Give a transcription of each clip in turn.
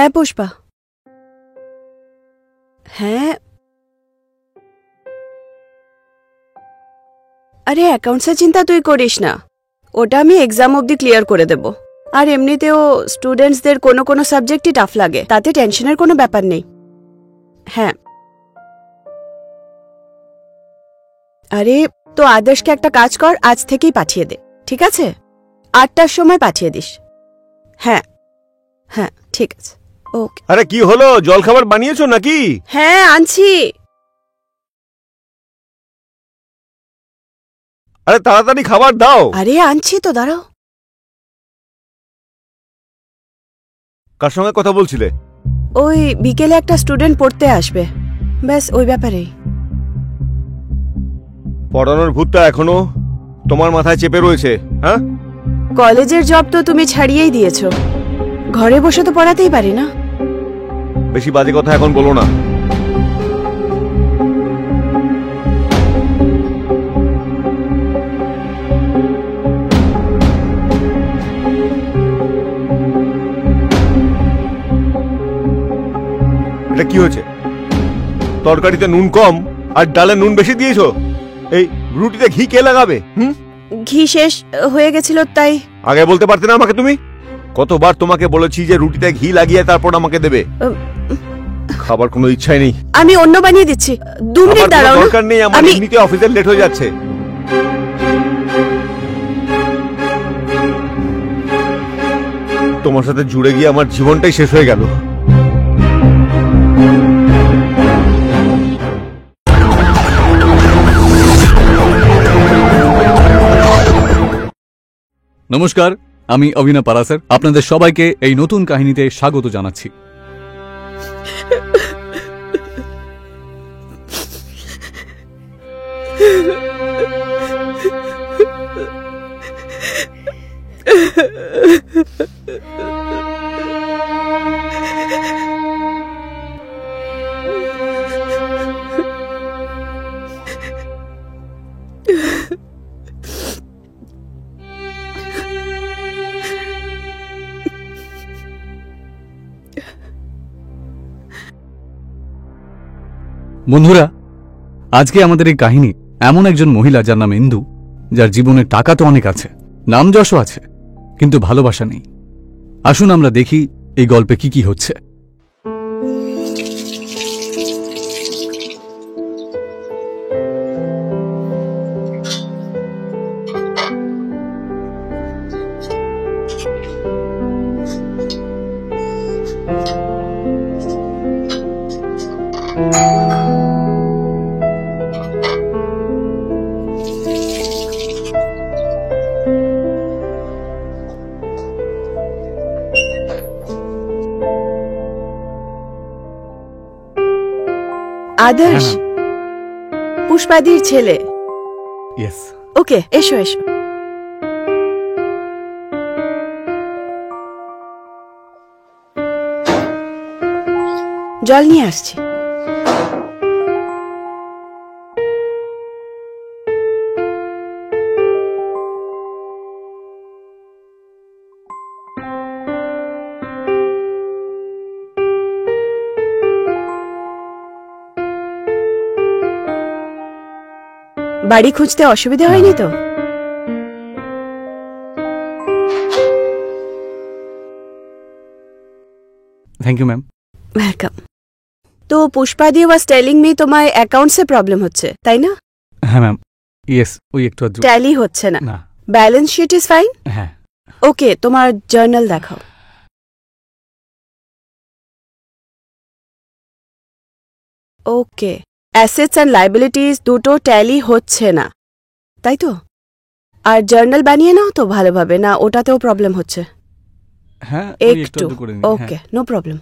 হ্যাঁ পুষ্পা, হ্যাঁ আরে অ্যাকাউন্টসের চিন্তা তুই করিস না, ওটা আমি এক্সাম অবধি ক্লিয়ার করে দেব। আর এমনিতেও স্টুডেন্টসদের কোনো কোনো সাবজেক্টই টাফ লাগে, তাতে টেনশনের কোনো ব্যাপার নেই। হ্যাঁ আরে তো আদর্শকে একটা কাজ কর, আজ থেকেই পাঠিয়ে দে, ঠিক আছে? 8টার সময় পাঠিয়ে দিস। হ্যাঁ হ্যাঁ ঠিক আছে, ওকে। আরে কি হলো, জলখাবার বানিয়েছো নাকি? হ্যাঁ আনছি। আরে তাড়াতাড়ি খাবার দাও। আরে আনছি তো, দাঁড়াও। কার সঙ্গে কথা বলছিলে? ওই বিকেলে একটা স্টুডেন্ট পড়তে আসবে, ব্যাস ওই ব্যাপারেই। পড়ানোর ভূতটা এখনো তোমার মাথায় চেপে রয়েছে? হ্যাঁ, কলেজের জব তো তুমি ছাড়িয়েই দিয়েছো, ঘরে বসে তো পড়াতেই পারি না। বেশি বাজে কথা এখন বলো না। এটা কি হয়েছে? তরকারিতে নুন কম আর ডালে নুন বেশি দিয়েছো। এই রুটিতে ঘি কে লাগাবে? ঘি শেষ হয়ে গেছিল তাই। আগে বলতে পারতে না আমাকে তুমি? কতবার তোমাকে বলেছি যে রুটিতে ঘি লাগিয়ে তারপর আমাকে দেবে। খাবার কোনো ইচ্ছাই নেই। আমি অন্য বানিয়ে দিচ্ছি, 2 মিনিট দাঁড়াও। দরকার নেই আমার, এমনিতে অফিসে লেট হয়ে যাচ্ছে। তোমার সাথে জুড়ে গিয়ে আমার জীবনটাই শেষ হয়ে গেল। নমস্কার, আমি অভিনব পারাসর, আপনাদের সবাইকে এই নতুন কাহিনীতে স্বাগত জানাচ্ছি। বন্ধুরা, আজকে আমাদের এই কাহিনী এমন একজন মহিলা যার নাম ইন্দু, যার জীবনে টাকা তো অনেক আছে, নাম যশও আছে, কিন্তু ভালোবাসা নেই। আসুন আমরা দেখি এই গল্পে কি কি হচ্ছে। আদর্শ, পুষ্পাদির ছেলে। ইয়েস। ওকে, এসো এসো। জল নিয়ে আসছি। বাড়ি খুঁজতে অসুবিধা হয়নি তো? Thank you ma'am. ওয়েলকাম। তো পুষ্পাদি ওয়াজ টেলিং মি তোমার অ্যাকাউন্টসে প্রবলেম হচ্ছে, তাই না? হ্যাঁ ম্যাম, ইয়েস, ওই একটু আধটু ট্যালি হচ্ছে না। না। Balance sheet is fine? হ্যাঁ। ওকে, তোমার জার্নাল দেখাও। ওকে, অ্যাসেটস অ্যান্ড লায়াবিলিটিস দুটো ট্যালি হচ্ছে না, তাই তো? আর জার্নাল বানিয়ে নাও তো ভালোভাবে, না ওটাতেও প্রবলেম হচ্ছে? হ্যাঁ, একটু। ওকে, নো প্রবলেম।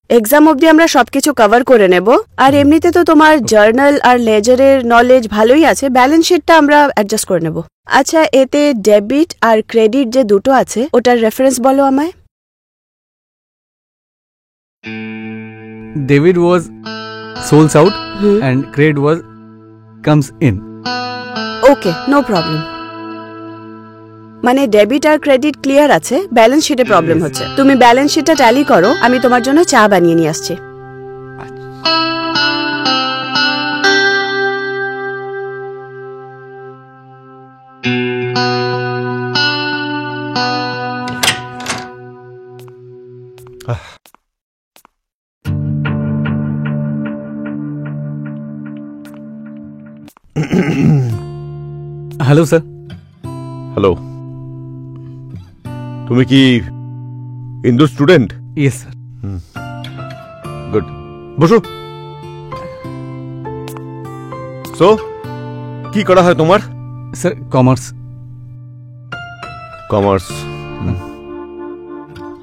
এক্সাম অবধি আমরা সবকিছু কভার করে নেব। আর এমনিতে তো তোমার জার্নাল আর লেজারের নলেজ ভালোই আছে, ব্যালেন্স শিটটা আমরা অ্যাডজাস্ট করে নেব। আচ্ছা, এতে ডেবিট আর ক্রেডিট যে দুটো আছে ওটার রেফারেন্স বলো আমায়। Debit was souls out and credit was comes in. Okay, no problem. মানে ডেবিট আর ক্রেডিট ক্লিয়ার আছে, ব্যালেন্স শিটে প্রবলেম হচ্ছে। তুমি ব্যালেন্স শিটটা ট্যালি করো, আমি তোমার জন্য চা বানিয়ে নিয়ে আসছি। Hello sir. হ্যালো, তুমি কি ইন্দু স্টুডেন্ট? Yes sir. গুড, বসো। সো কি করা হয় তোমার? Sir commerce. কমার্স।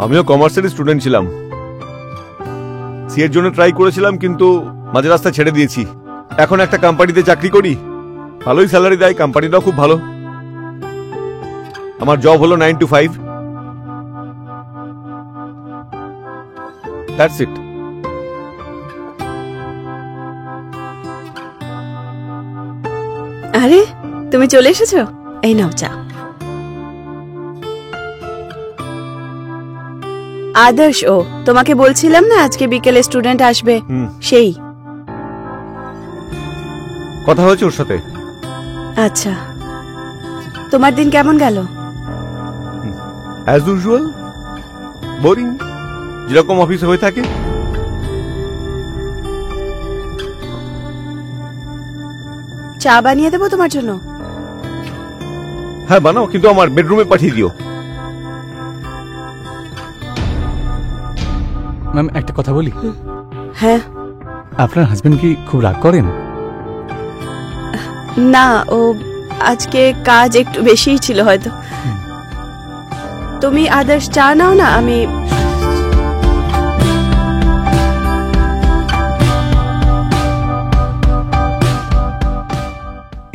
আমিও কমার্সের স্টুডেন্ট ছিলাম, সিএর জন্য ট্রাই করেছিলাম কিন্তু মাঝে রাস্তা ছেড়ে দিয়েছি। এখন একটা কোম্পানিতে চাকরি করি, ভালোই স্যালারি দেয়, কোম্পানিটাও খুব ভালো। আমার জব হলো 9 to 5। That's it. আরে তুমি চলে এসেছো, এই নাও চা। আদর্শ, ও তোমাকে বলছিলাম না আজকে বিকেলে স্টুডেন্ট আসবে, সেই কথা হয়েছে ওর সাথে। আচ্ছা, তোমার দিন কেমন গেল? অ্যাজ ইউজুয়াল, বোরিং, যেরকম অফিসে হয়ে থাকে। চা বানিয়ে দেবো তোমার জন্য? হ্যাঁ বানাও, কিন্তু আমার বেডরুমে পাঠিয়ে দিও। ম্যাম একটা কথা বলি। হ্যাঁ। আপনার হাজবেন্ড কি খুব রাগ করেন? না, ও আজকে কাজ একটু বেশিই ছিল হয়তো। তুমি আদর্শ চা নাও না, আমি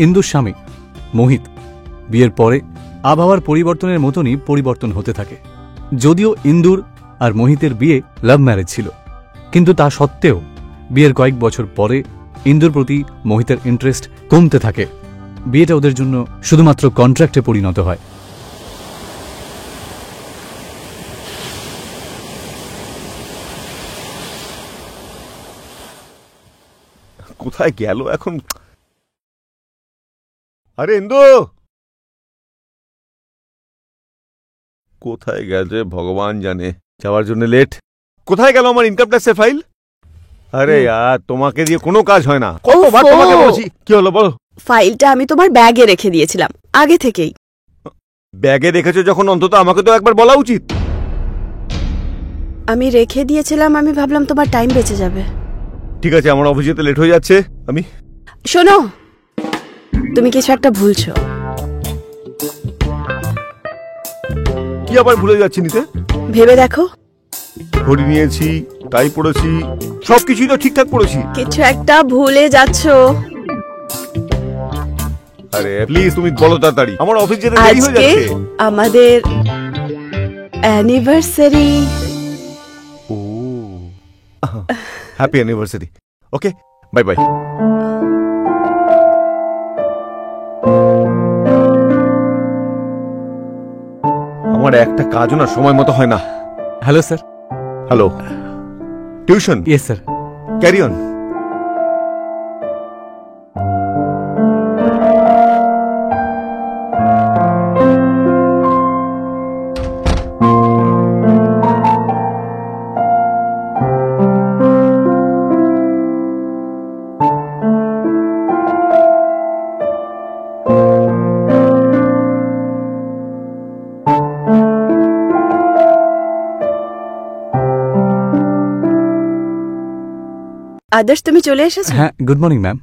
ইন্দুর স্বামী মোহিত বিয়ের পরে আবহাওয়ার পরিবর্তনের মতনই পরিবর্তন হতে থাকে। যদিও ইন্দুর আর মোহিতের বিয়ে লাভ ম্যারেজ ছিল, কিন্তু তা সত্ত্বেও বিয়ের কয়েক বছর পরে ইন্দুর প্রতি মোহিতের ইন্টারেস্ট কমতে থাকে। বিয়েটা ওদের জন্য শুধুমাত্র কন্ট্রাক্টে পরিণত হয়। কোথায় গেল এখন? আরে ইন্দু, কোথায় গেছে ভগবান জানে। যাওয়ার জন্য লেট। কোথায় গেল আমার ইনকাম ট্যাক্সের ফাইল? আরে यार, তোমাকে দিয়ে কোনো কাজ হয় না। কতবার তোমাকে বলছি। কি হলো বলো? ফাইলটা আমি তোমার ব্যাগে রেখে দিয়েছিলাম আগে থেকেই। ব্যাগে রেখেছো যখন, অন্তত আমাকে তো একবার বলা উচিত। আমি রেখে দিয়েছিলাম, আমি ভাবলাম তোমার টাইম বেঁচে যাবে। ঠিক আছে, আমার অফিস যেতে লেট হয়ে যাচ্ছে। আমি শোনো, তুমি কিছু একটা ভুলছো। কি আবার ভুলে যাচ্ছি নিতে? ভেবে দেখো। ঘড়ি নিয়েছি, টাই পড়েছি, সবকিছুই তো ঠিকঠাক পড়েছি। কিছু একটা ভুলে যাচ্ছো। আরে প্লিজ তুমি বলো তাড়াতাড়ি, আমার অফিস যেতে দেরি হয়ে আজকে যাচ্ছে। আমাদের অ্যানিভার্সারি। ও, হ্যাপি অ্যানিভার্সারি। ওকে, বাই বাই। আমার একটা কাজও না সময় মতো হয় না। Hello sir. Hello, tuition? Yes sir. Carry on. আদর্শ, তুমি চলে এসেছো? হ্যাঁ, good morning ma'am.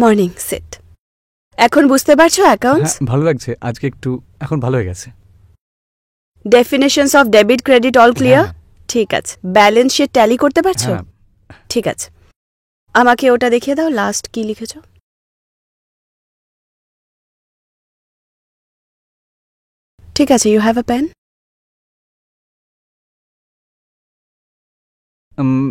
Morning. Set. এখন বুঝতে পারছো অ্যাকাউন্টস? হ্যাঁ, ভালো লাগছে আজকে একটু, এখন ভালো হয়ে গেছে। Definitions of debit credit all clear? ঠিক আছে। ব্যালেন্স শিট ট্যালি করতে পারছো? হ্যাঁ। ঠিক আছে, আমাকে ওটা দেখিয়ে দাও, লাস্ট কি লিখেছো। ঠিক আছে, you have a pen?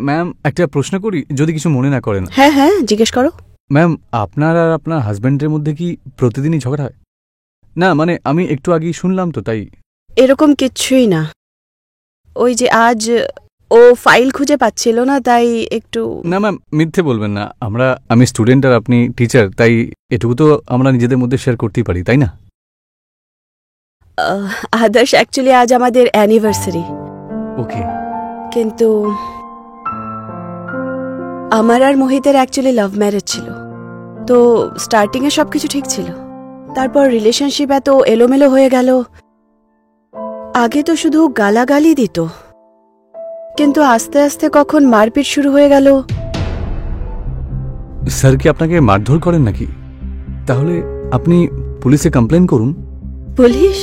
Ma'am একটা প্রশ্ন করি, যদি কিছু মনে না করেন। হ্যাঁ হ্যাঁ, জিজ্ঞেস করো। ম্যাম আপনার আর আপনার হাজব্যান্ডের মধ্যে কি প্রতিদিনই ঝগড়া হয়? না মানে আমি একটু আগেই শুনলাম তো তাই। এরকম কিচ্ছুই না, ওই যে আজ ও ফাইল খুঁজে পাচ্ছিল না তাই একটু। না ম্যাম মিথ্যে বলবেন না, আমি স্টুডেন্ট আর আপনি টিচার, তাই এটুকু তো আমরা নিজেদের মধ্যে শেয়ার করতেই পারি, তাই না? আদর্শ অ্যাকচুয়ালি আজ আমাদের অ্যানিভার্সারি, ওকে। কিন্তু আমার আর মোহিতের অ্যাকচুয়ালি লাভ ম্যারেজ ছিল, তো স্টার্টিং এ সবকিছু ঠিক ছিল, তারপর রিলেশনশিপ এত এলোমেলো হয়ে গেল। আগে তো শুধু গালাগালি দিত, কিন্তু আস্তে আস্তে কখন মারপিট শুরু হয়ে গেল। স্যার কি আপনাকে মারধর করেন নাকি? তাহলে আপনি পুলিশে কমপ্লেন করুন। পুলিশ?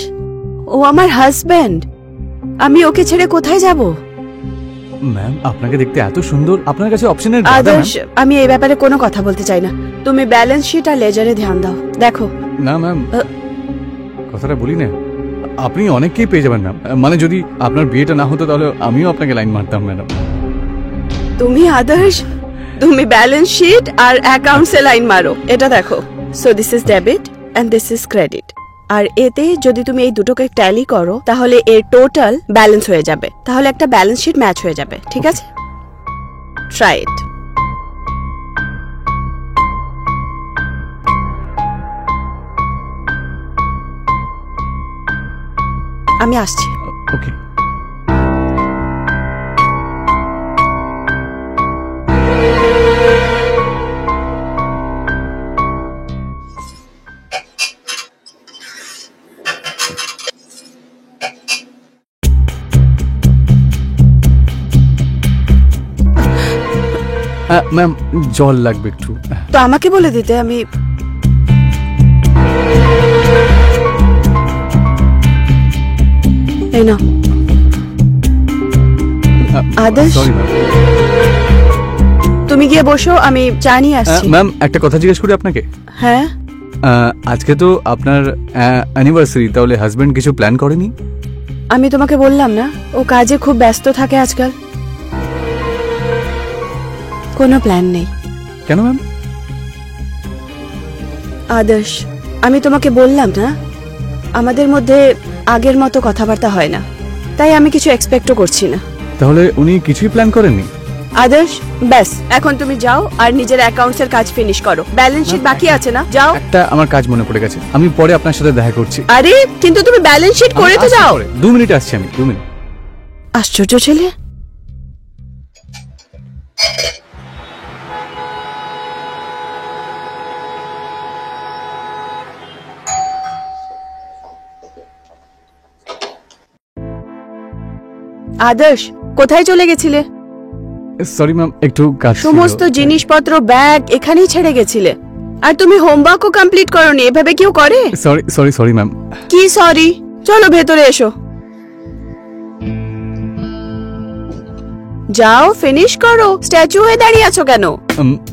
ও আমার হাজব্যান্ড, আমি ওকে ছেড়ে কোথায় যাব? ম্যাম আপনাকে দেখতে এত সুন্দর, আপনার কাছে অপশনের গাদা, আদর্শ, ম্যাম। আমি এই ব্যাপারে কোনো কথা বলতে চাই না। তুমি ব্যালেন্স শিট আর লেজারে ধ্যান দাও। দেখো না ম্যাম, কথাটা বলি না, আপনি অনেককেই পেয়ে যাবেন ম্যাম। মানে যদি আপনার বিয়েটা না হতো তাহলে আমিও আপনাকে লাইন মারতাম ম্যাডাম। তুমি আদর্শ, তুমি ব্যালেন্স শিট আর অ্যাকাউন্টসে লাইন মারো। এটা দেখো, so this is debit and this is credit, আর এতে যদি তুমি এই দুটোকে ট্যালি করো তাহলে এর টোটাল ব্যালেন্স হয়ে যাবে, তাহলে একটা ব্যালেন্স শিট ম্যাচ হয়ে যাবে। ঠিক আছে, ট্রাই ইট। আমি আসছি। ওকে। ম্যাম জল লাগবে একটু। তো আমাকে বলে দিতে, আমি এই নাও। আদর্শ, সরি ম্যাম। তুমি গিয়ে বসো, আমি চা নিয়ে আসছি। ম্যাম একটা কথা জিজ্ঞেস করি আপনাকে। হ্যাঁ, আজকে তো আপনার অ্যানিভার্সারি, তাহলে হাজবেন্ড কিছু প্ল্যান করেনি? আমি তোমাকে বললাম না, ও কাজে খুব ব্যস্ত থাকে আজকাল, কোনো প্ল্যান নেই। কেন ম্যাম? আদর্শ, আমি তোমাকে বললাম না, আমাদের মধ্যে আগের মতো কথাবার্তা হয় না, তাই আমি কিছু এক্সপেক্টও করছি না। তাহলে উনি কিছুই প্ল্যান করেননি? আদর্শ, ব্যাস এখন তুমি যাও আর নিজের অ্যাকাউন্টস এর কাজ ফিনিশ করো। ব্যালেন্স শিট বাকি আছে না, যাও। একটা আমার কাজ মনে পড়ে গেছে, আমি পরে আপনার সাথে দেখা করছি। আরে কিন্তু তুমি ব্যালেন্স শিট করে তো যাও। 2 মিনিট আসছি আমি, 2 মিনিট। আশ্চর্য ছেলে। আদর্শ, কোথায় চলে গেছিলে? সরি ম্যাম, একটু কাজ ছিল। সমস্ত জিনিসপত্র ব্যাগ এখানেই ছেড়ে গেছিলে, আর তুমি হোমওয়ার্কও কমপ্লিট করোনি। এভাবে কেউ করে? Sorry sorry sorry ma'am. কি সরি? চলো ভেতরে এসো, যাও ফিনিশ করো। স্ট্যাচু হয়ে দাঁড়িয়ে আছো কেন?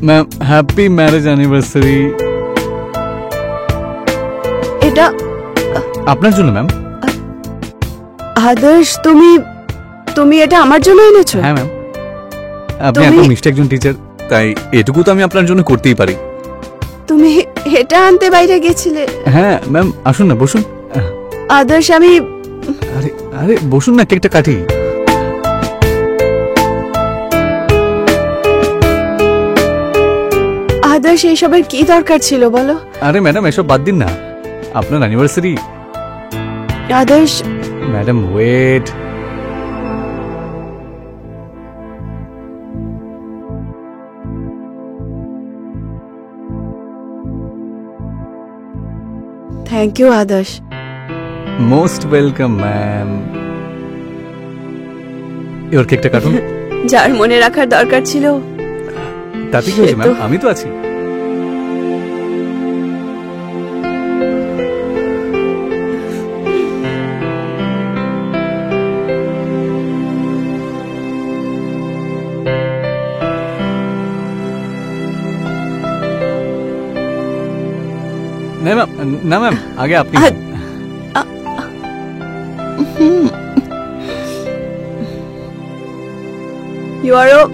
Ma'am happy marriage anniversary. এটা আপনার জন্য ম্যাম। আদর্শ, তুমি এটা আমার জন্য এনেছো? হ্যাঁ ম্যাম, আপনি তুমি- এত মিষ্টি একজন টিচার, তাই এটুকু তো আমি আপনার জন্য করতেই পারি। তুমি এটা আনতে বাইরে গেছিলে? হ্যাঁ ম্যাম, আসুন না, বসুন। আদর্শ, আমি আরে আরে বসুন না, কেকটা কাটি। আদর্শ, এইসবের কি দরকার ছিল বলো? আরে ম্যাডাম এসব বাদ দিন না, আপনার অ্যানিভার্সারি। আদর্শ, ম্যাডাম ওয়েট। থ্যাংক ইউ আদর্শ। Most welcome ma'am. এবার কেকটা কাটুন। যার মনে রাখার দরকার ছিল। তাতে কি হয়েছে সে ম্যাম, তো- আমি তো আছি। না ম্যাম, না ম্যাম, আগে আপনি। You are a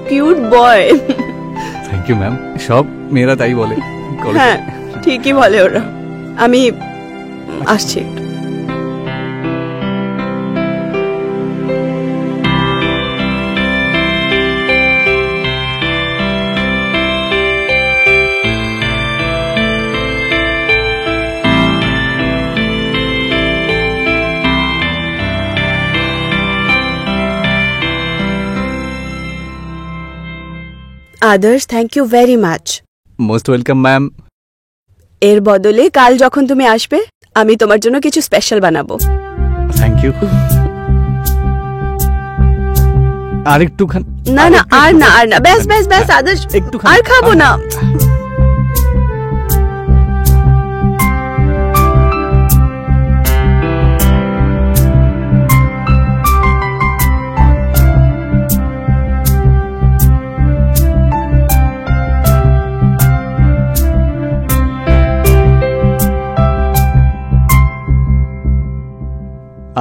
cute boy. Thank you ma'am, সব মেয়েরা তাই বলে। হ্যাঁ ঠিকই বলে ওরা। আমি আসছি। Others, thank you very much. Most welcome ma'am. এর বদলে কাল যখন তুমি আসবে আমি তোমার জন্য কিছু স্পেশাল বানাবো। Thank you. আরেকটুখানি। না না, আর না আর না, ব্যাস ব্যাস ব্যাস আদার্স, একটুখানি। আর খাবো না।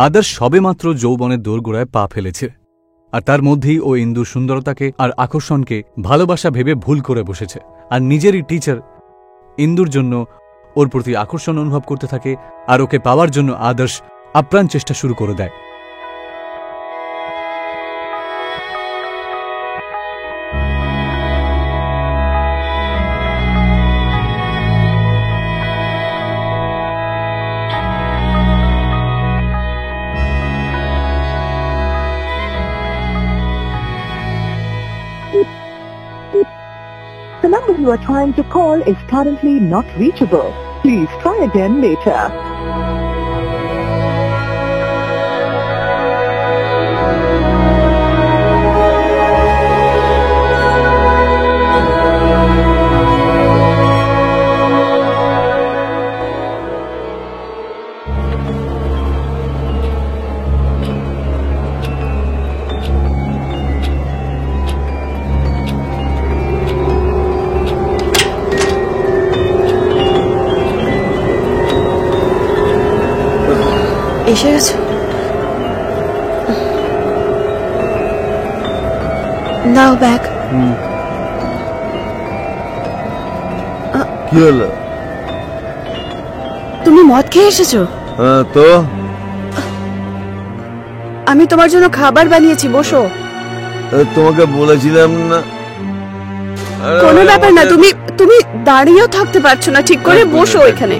আদর্শ সবেমাত্র যৌবনের দোরগোড়ায় পা ফেলেছে, আর তার মধ্যেই ও ইন্দুর সুন্দরতাকে আর আকর্ষণকে ভালোবাসা ভেবে ভুল করে বসেছে। আর নিজেরই টিচার ইন্দুর জন্য ওর প্রতি আকর্ষণ অনুভব করতে থাকে, আর ওকে পাওয়ার জন্য আদর্শ আপ্রাণ চেষ্টা শুরু করে দেয়। The number you are trying to call is currently not reachable. Please try again later. এসে গেছো? নাও ব্যাগ। কি হলো? তুমি মদ খেয়ে এসেছো? তো আমি তোমার জন্য খাবার বানিয়েছি, বসো। তোমাকে বলেছিলাম না? কোনো ব্যাপার না, তুমি তুমি দাঁড়িয়েও থাকতে পারছো না ঠিক করে, বসো এখানে।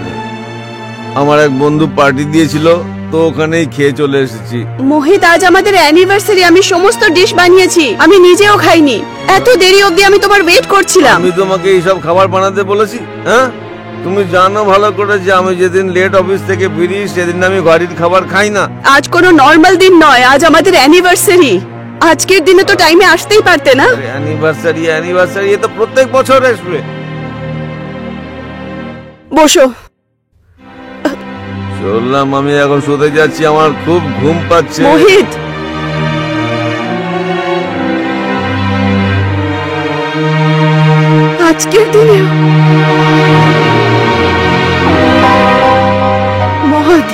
আমার এক বন্ধু পার্টি দিয়েছিল, তো ওখানেই খেয়ে চলে এসেছি। মোহিত, আজ আমাদের অ্যানিভার্সারি, আমি সমস্ত ডিশ বানিয়েছি, আমি নিজেও খাইনি। এত দেরি অবধি আমি তোমার ওয়েট করছিলাম। আমি তোমাকে এইসব খাবার বানাতে বলেছি? হ্যাঁ, তুমি জানো ভালো করে যে আমি যেদিন লেট অফিস থেকে ফিরি সেদিন আমি বাড়ির খাবার খাই না। আজ কোনো নর্মাল দিন নয়, আজ আমাদের অ্যানিভার্সারি। আজকের দিনে তো টাইমে আসতেই পারতে না। অ্যানিভার্সারি অ্যানিভার্সারি এ তো প্রত্যেক বছর আসবে। বসো। চললাম, আমি এখন শুতে যাচ্ছি, আমার খুব ঘুম পাচ্ছে। মোহিত, আজকের দিনে মহৎ।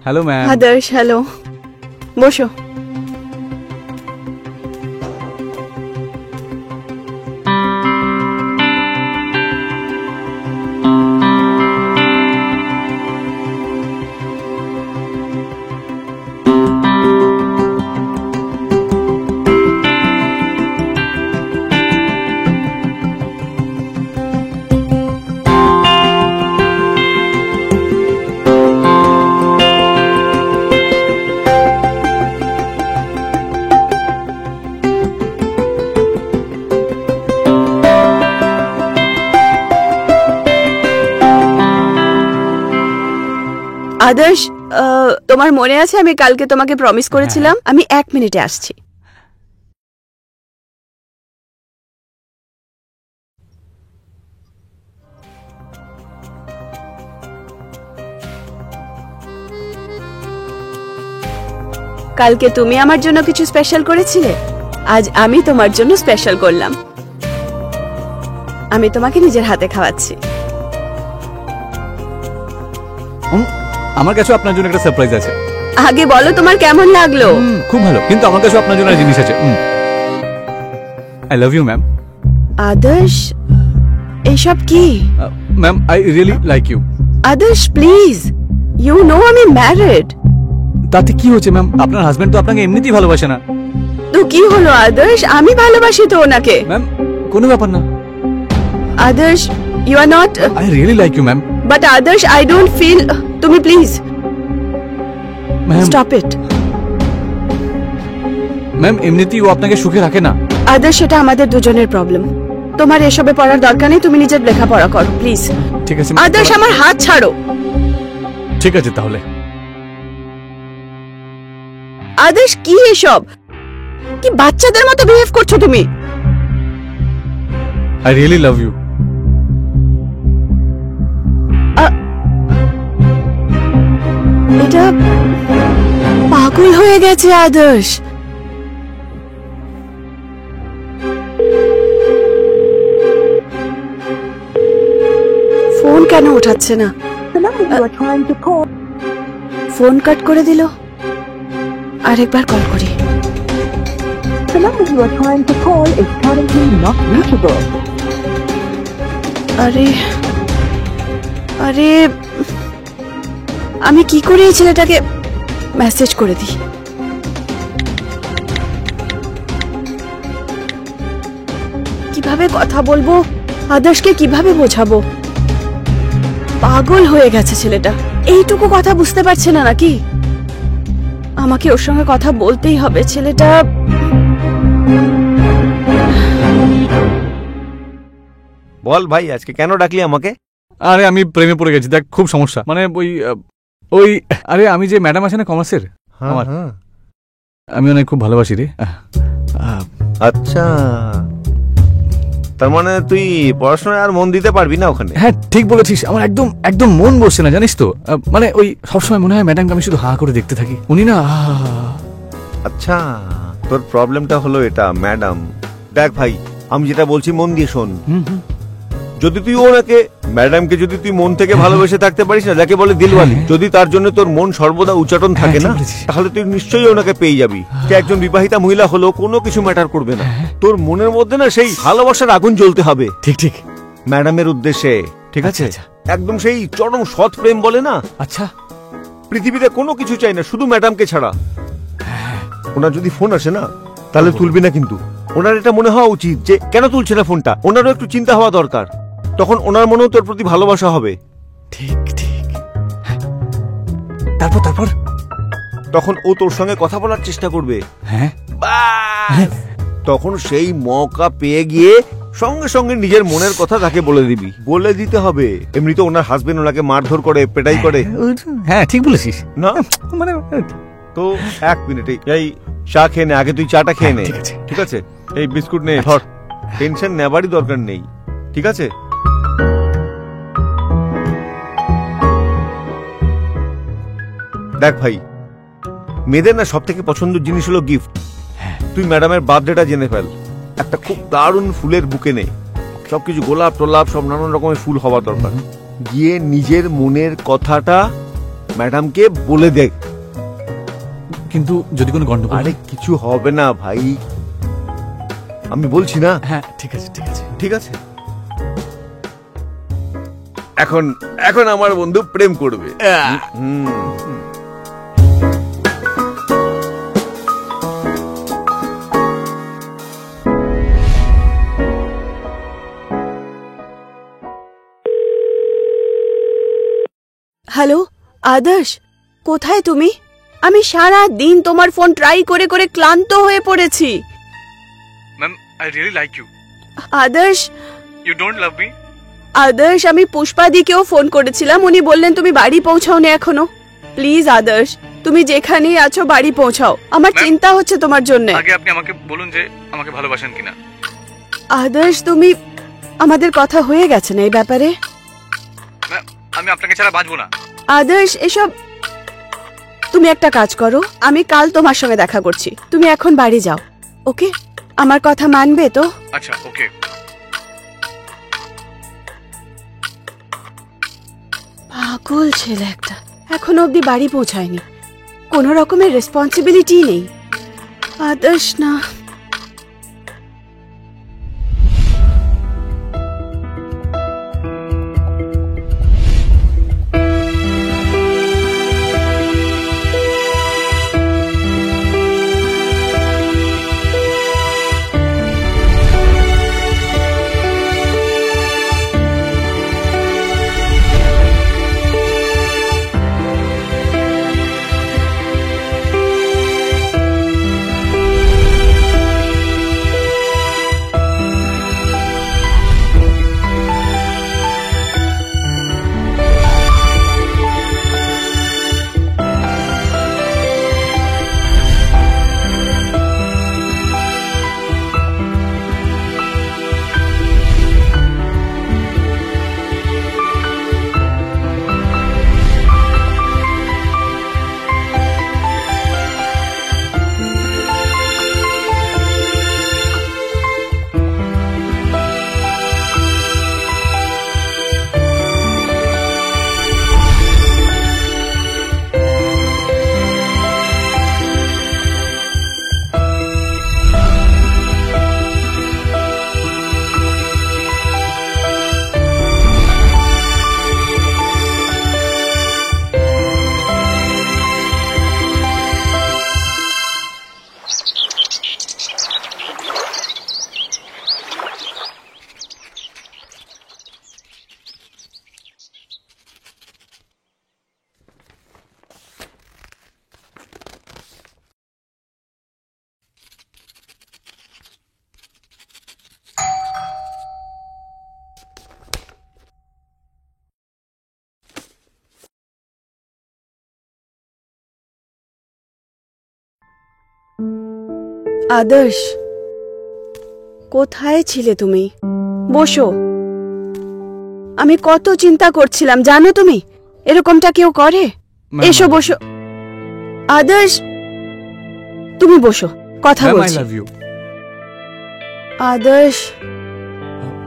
Hello ma'am. আদর্শ, হ্যালো, বসো। আদর্শ, তোমার মনে আছে আমি কালকে তোমাকে প্রমিস করেছিলাম? আমি 1 মিনিটে আসছি। কালকে তুমি আমার জন্য কিছু স্পেশাল করেছিলে, আজ আমি তোমার জন্য স্পেশাল করলাম। আমি তোমাকে নিজের হাতে খাওয়াচ্ছি। আমার কাছে আপনার জন্য একটা সারপ্রাইজ আছে। আগে বলো তোমার কেমন লাগলো? খুব ভালো, কিন্তু আমার কাছে আপনার জন্য একটা জিনিস আছে। I love you ma'am. Adarsh, এসব কি? Ma'am, I really like you. Adarsh please, you know আমি ম্যারিড। তাতে কি হচ্ছে ম্যাম? আপনার হাজবেন্ড তো আপনাকে এমনিতেই ভালোবাসে না। তো কি হলো আদর্শ, আমি ভালোবাসি তো ওনাকে। ম্যাম, কোনো ব্যাপার না। Adarsh, you are not. I really like you ma'am. But Adarsh, I don't feel. তুমি please ma'am, stop it. Ma'am এমনিতেই ও আপনাকে সুখে রাখে না। আদর্শ, এটা আমাদের দুজনের প্রবলেম। তোমার এসবে পড়ার দরকার নেই, তুমি নিজের লেখাপড়া করো প্লিজ। ঠিক আছে আদর্শ, আমার হাত ছাড়ো। ঠিক আছে তাহলে। আদর্শ, কি এসব? কি বাচ্চাদের মতো বিহেভ করছো তুমি? I really love you. এটা পাগল হয়ে গেছে আদর্শ। ফোন কেন ওঠাচ্ছে না? The number you are trying to call. Phone cut করে দিল। আরেকবার কল করি। The number you are trying to call is currently not reachable. আরে আরে, আমি কি করে এই ছেলেটাকে মেসেজ করে দিই? কিভাবে কথা বলবো? আদর্শকে কিভাবে বোঝাবো? পাগল হয়ে গেছে ছেলেটা, এইটুকু কথা বুঝতে পারছে না নাকি? আমাকে ওর সঙ্গে কথা বলতেই হবে। ছেলেটা বল ভাই, আজকে কেন ডাকলি আমাকে? আরে আমি প্রেমে পড়ে গেছি, দেখ খুব সমস্যা। মানে ওই আরে আমি যে ম্যাডাম আছে না কমার্সের, আমার আমি অনেক খুব ভালোবাসি রে। আচ্ছা, তার মানে তুই পড়াশোনায় আর মন দিতে পারবি না ওখানে? হ্যাঁ ঠিক বলেছিস, আমার একদম একদম মন বসছে না জানিস তো। মানে ওই সবসময় মনে হয় ম্যাডামকে আমি শুধু হা করে দেখতে থাকি, উনি না। আচ্ছা, তোর প্রবলেমটা হলো এটা ম্যাডাম। দেখ ভাই, আমি যেটা বলছি মন দিয়ে শোন। যদি তুই ওনাকে ম্যাডামকে যদি তুই মন থেকে ভালোবেসে থাকতে পারিস না, যাকে বলে দিলওয়ালি, যদি তার জন্য তোর মন সর্বদা উচ্চাটন থাকে না, তাহলে তুই নিশ্চয়ই ওনাকে পেয়ে যাবি। সে একজন বিবাহিতা মহিলা হলো কোনো কিছু ম্যাটার করবে না। তোর মনের মধ্যে না সেই ভালোবাসার আগুন জ্বলতে হবে। ঠিক ঠিক, ম্যাডামের উদ্দেশ্যে, ঠিক আছে? আচ্ছা। একদম সেই চরম সৎ প্রেম বলে না, আচ্ছা পৃথিবীতে কোনো কিছু চাই না শুধু ম্যাডামকে ছাড়া। ওনার যদি ফোন আসে না, তাহলে তুলবি না কিন্তু। ওনার এটা মনে হওয়া উচিত যে কেন তুলছে না ফোনটা, ওনারও একটু চিন্তা হওয়া দরকার। তখন ওনার মনেও তোর প্রতি ভালোবাসা হবে। ঠিক ঠিক। তারপর তারপর তখন ও তোর সঙ্গে কথা বলার চেষ্টা করবে। হ্যাঁ, ব্যাস, তখন সেই মৌকা পেয়ে গিয়ে সঙ্গে সঙ্গে নিজের মনের কথা তাকে বলে দিবি। বলে দিতে হবে। এমনিতে ওনার হাজবেন্ড ওনাকে মারধর করে, পেটাই করে হ্যাঁ ঠিক বলেছিস না। মানে তো এক মিনিটে এই চা খেয়ে নে, আগে তুই চাটা খেয়ে নে। ঠিক আছে। ঠিক আছে, এই বিস্কুট নে, ধর। টেনশন নেবারই দরকার নেই, ঠিক আছে? দেখ ভাই, মেয়েদের না সব থেকে পছন্দের জিনিস হলো গিফট। তুই ম্যাডামের বার্থডেটা জেনে ফেল, একটা খুব দারুণ ফুলের বুকে নে, সবকিছু গোলাপ টোলাপ সব নানান রকমের ফুল হওয়া দরকার। গিয়ে নিজের মনের কথাটা ম্যাডামকে বলে দেখ। কিন্তু যদি কোনো গন্ডগোল। আরে কিছু হবে না ভাই, আমি বলছি না। হ্যাঁ ঠিক আছে ঠিক আছে ঠিক আছে, এখন এখন আমার বন্ধু প্রেম করবে। হ্যালো আদর্শ, কোথায় তুমি? আমি সারা দিন তোমার ফোন ট্রাই করে করে ক্লান্ত হয়ে পড়েছি। Ma'am, I really like you. Adarsh, you don't love me? Adarsh, আমি পুষ্পাদিকেও ফোন করেছিলাম, উনি বললেন তুমি বাড়ি পৌঁছাওনি এখনো। প্লিজ আদর্শ, তুমি যেখানেই আছো বাড়ি পৌঁছাও, আমার চিন্তা হচ্ছে তোমার জন্য। আগে আপনি আমাকে বলুন যে আমাকে ভালোবাসেন কিনা। আদর্শ, তুমি, আমাদের কথা হয়ে গেছে না এই ব্যাপারে? ম্যাম, আমি আপনাকে ছাড়া বাঁচবো না। আদর্শ, এসব, তুমি একটা কাজ করো, আমি কাল তোমার সঙ্গে দেখা করছি, তুমি এখন বাড়ি যাও, ওকে? আমার কথা মানবে তো? আচ্ছা ওকে। পাগল ছেলে একটা, এখনো অব্দি বাড়ি পৌঁছায়নি। কোনো রকমের রেসপন্সিবিলিটি নেই। আদর্শ না, আদর্শ কোথায় ছিলে তুমি? বসো। আমি কত চিন্তা করছিলাম জানো তুমি, এরকমটা কেউ করে? এসো বসো। আদর্শ তুমি বসো, কথা ম্যাম, আই বলছি। Love you. আদর্শ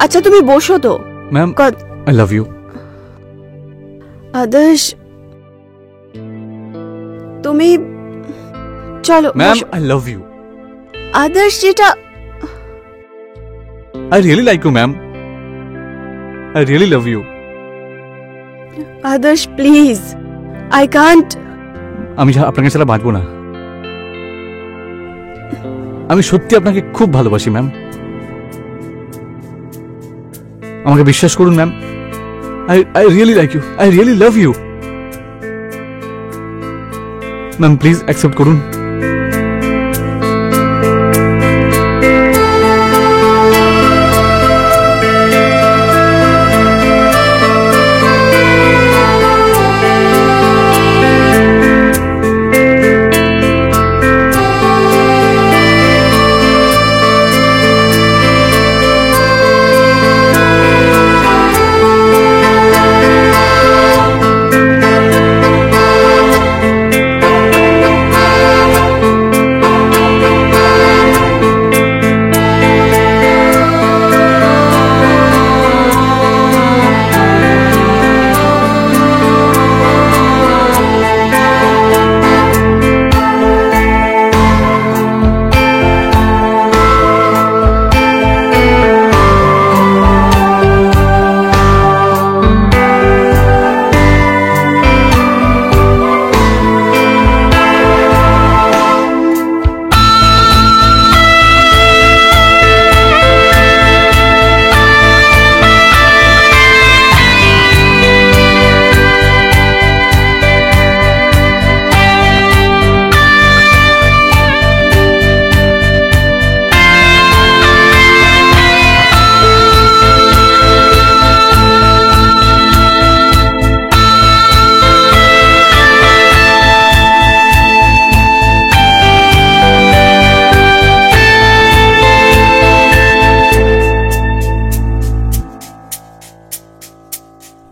আচ্ছা তুমি বসো তো। Ma'am, I love you. Adarsh তুমি চলো ম্যাম, বসো। I love you. আদর্শ যেটা I really like you, ma'am. I really love you. আদর্শ প্লিজ, আই কান্ট। আমি আপনাকে ছাড়া বাঁচবো না। আমি সত্যি আপনাকে খুব ভালোবাসি ম্যাম। আমাকে বিশ্বাস করুন ma'am. I really like you. I really love you. Ma'am please accept করুন।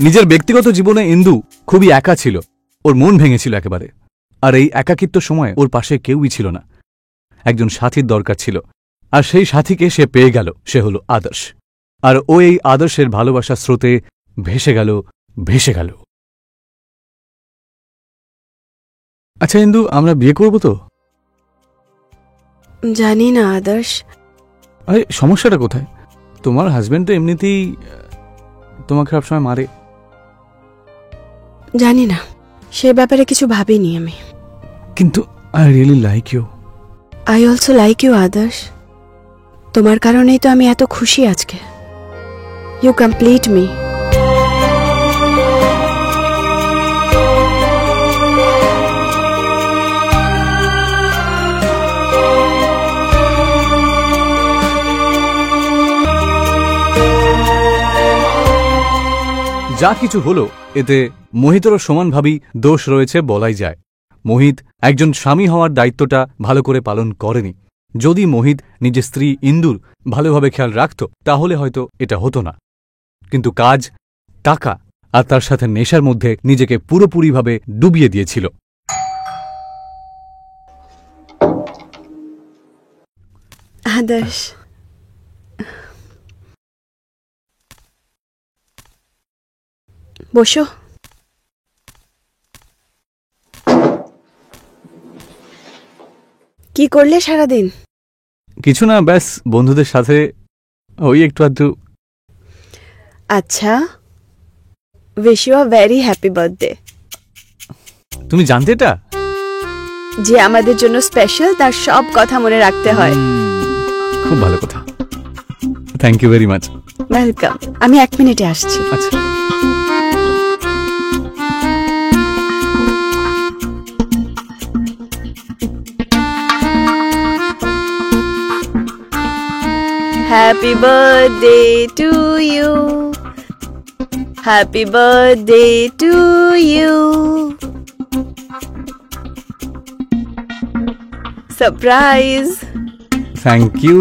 নিজের ব্যক্তিগত জীবনে ইন্দু খুবই একা ছিল। ওর মন ভেঙেছিল একেবারে। আর এই একাকিত্ব সময়ে ওর পাশে কেউই ছিল না। একজন সাথীর দরকার ছিল, আর সেই সাথীকে সে পেয়ে গেল। সে হলো আদর্শ। আর ও এই আদর্শের ভালোবাসার স্রোতে ভেসে গেল। আচ্ছা ইন্দু, আমরা বিয়ে করব তো? জানি না আদর্শ। আরে সমস্যাটা কোথায়? তোমার হাজবেন্ড তো এমনিতেই তোমাকে সবসময় মারে। জানি না, সে ব্যাপারে কিছু ভাবিনি আমি। কিন্তু I really like you. I also like you Adarsh. তোমার কারণেই তো আমি এত খুশি আজকে। You complete me. যা কিছু হলো এতে মোহিতেরও সমানভাবেই দোষ রয়েছে বলাই যায়। মোহিত একজন স্বামী হওয়ার দায়িত্বটা ভালো করে পালন করেনি। যদি মোহিত নিজের স্ত্রী ইন্দুর ভালোভাবে খেয়াল রাখত তাহলে হয়তো এটা হতো না। কিন্তু কাজ, টাকা আর তার সাথে নেশার মধ্যে নিজেকে পুরোপুরিভাবে ডুবিয়ে দিয়েছিল। আদর্শ, বসো। কি করলে সারাদিন? কিছু না, ব্যাস বন্ধুদের সাথে ওই একটু আধটু। আচ্ছা, wish you a very happy birthday. তুমি জানতে এটা? যে আমাদের জন্য স্পেশাল তার সব কথা মনে রাখতে হয়। খুব ভালো কথা, thank you very much. Welcome. আমি 1 মিনিটে আসছি। আচ্ছা। Happy birthday to you. Happy birthday to you. Surprise. Thank you.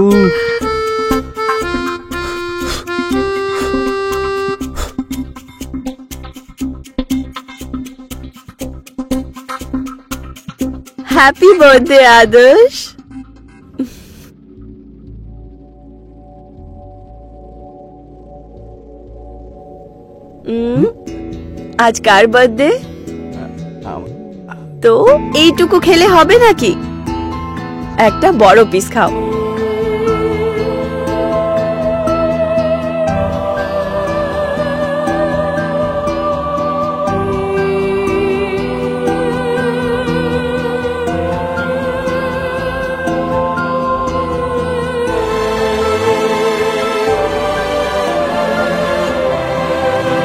Happy birthday, Adarsh. আজ কার বার্থডে? তো এইটুকু খেলে হবে নাকি? একটা বড় পিস খাও।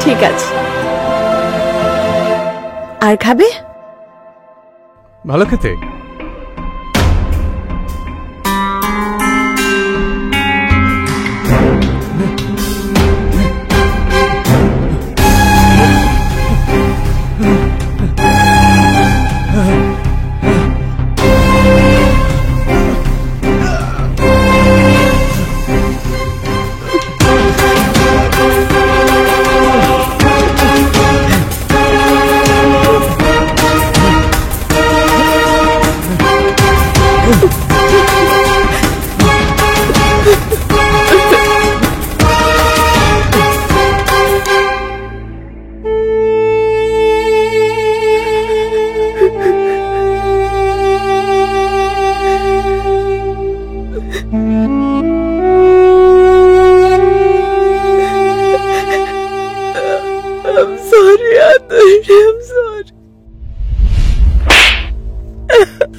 ঠিক আছে। আর খাবে? ভালো খেতে।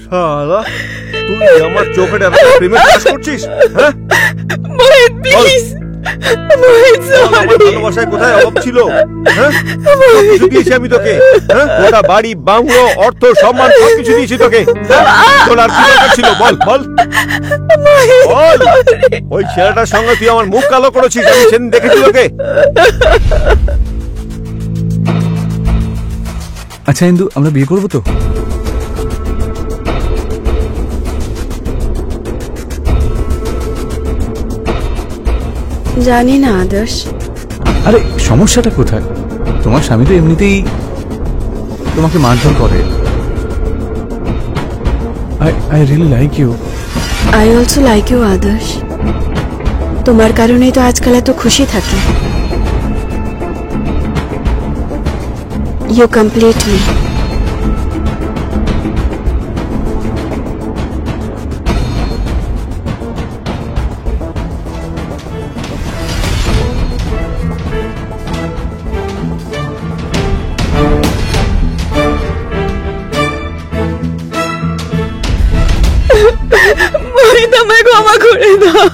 শালা, তুই আমার চোখে প্রেমে চাষ করছিস? হ্যাঁ মোহিত, প্লিজ। Mohit, sorry. ভালোবাসায় কোথায় অভাব ছিল? হ্যাঁ, কিছু দিয়েছি আমি তোকে। হ্যাঁ, গোটা বাড়ি, বাংলো, অর্থ, সম্মান সবকিছু দিয়েছি তোকে। তোর আর কি দরকার ছিল? বল বল বল। ওই ছেলেটার সঙ্গে তুই আমার মুখ কালো করেছিস, আমি সেদিন দেখেছি তোকে। আচ্ছা ইন্দু, আমরা বিয়ে করবো তো? জানি না আদর্শ। আরে সমস্যাটা কোথায়? তোমার স্বামী তো এমনিতেই তোমাকে মারধর করে। I really like you. I also like you Adarsh. তোমার কারণেই তো আজকাল এত খুশি থাকি। You complete me. মোহিত, আমায় ক্ষমা করে দাও।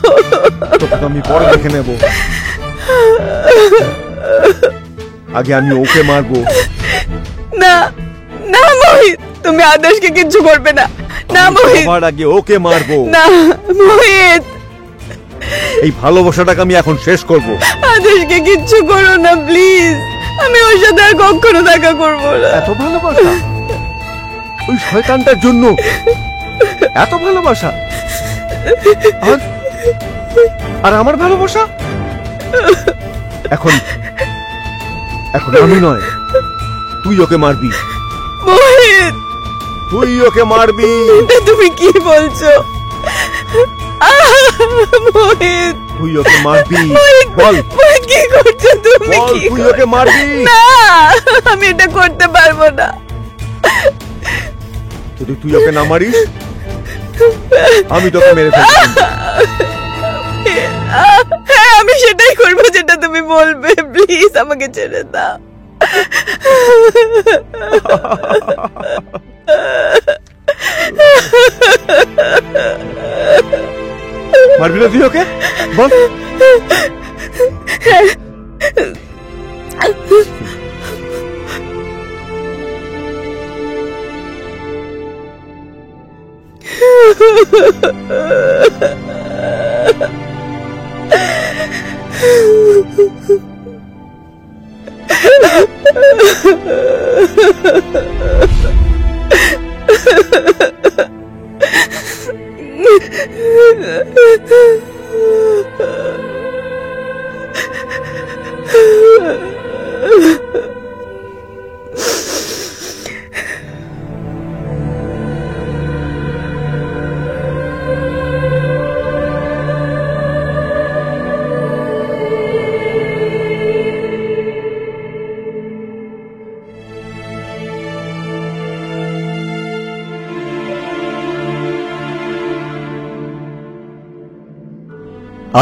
তোকে তো আমি পরে দেখে নেব, আগে আমি ওকে মারবো। না না মোহিত, তুমি আদর্শকে কিচ্ছু করবে না। না মোহিত, সবার আগে ওকে মারবো। না মোহিত, এই ভালোবাসাটাকে আমি এখন শেষ করব। আদর্শকে কিচ্ছু করো না প্লিজ। আমি ওর সাথে আর কখনো দেখা করবো না। এত ভালোবাসা ওই শয়তানটার জন্য? এত ভালোবাসা? আর আমার ভালোবাসা এখন এখন আমি নয়, তুই ওকে মারবি। মোহিত, তুই ওকে মারবি। এটা তুমি কি বলছো? মোহিত, তুই ওকে মারবি। মোহিত, বল মোহিত, কি করছো তুমি? বল, কি তুই করছো? ওকে মারবি। না, আমি এটা করতে পারবো না। যদি তুই ওকে না মারিস আমি তোকে মেরে ফেলবো। হ্যাঁ, আমি সেটাই করবো যেটা তুমি বলবে। প্লিজ আমাকে ছেড়ে দাও। মারবি না তুই ওকে? বল।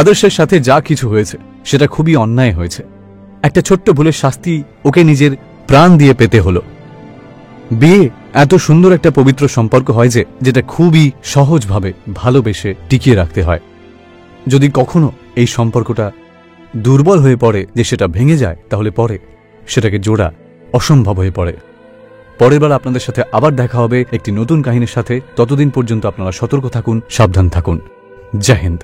আদর্শের সাথে যা কিছু হয়েছে সেটা খুবই অন্যায় হয়েছে। একটা ছোট্ট ভুলের শাস্তি ওকে নিজের প্রাণ দিয়ে পেতে হলো। বিয়ে এত সুন্দর একটা পবিত্র সম্পর্ক হয় যে, যেটা খুবই সহজভাবে ভালোবেসে টিকিয়ে রাখতে হয়। যদি কখনো এই সম্পর্কটা দুর্বল হয়ে পড়ে, যে সেটা ভেঙে যায়, তাহলে পরে সেটাকে জোড়া অসম্ভব হয়ে পড়ে। পরের বার আপনাদের সাথে আবার দেখা হবে একটি নতুন কাহিনীর সাথে। ততদিন পর্যন্ত আপনারা সতর্ক থাকুন, সাবধান থাকুন। জয় হিন্দ।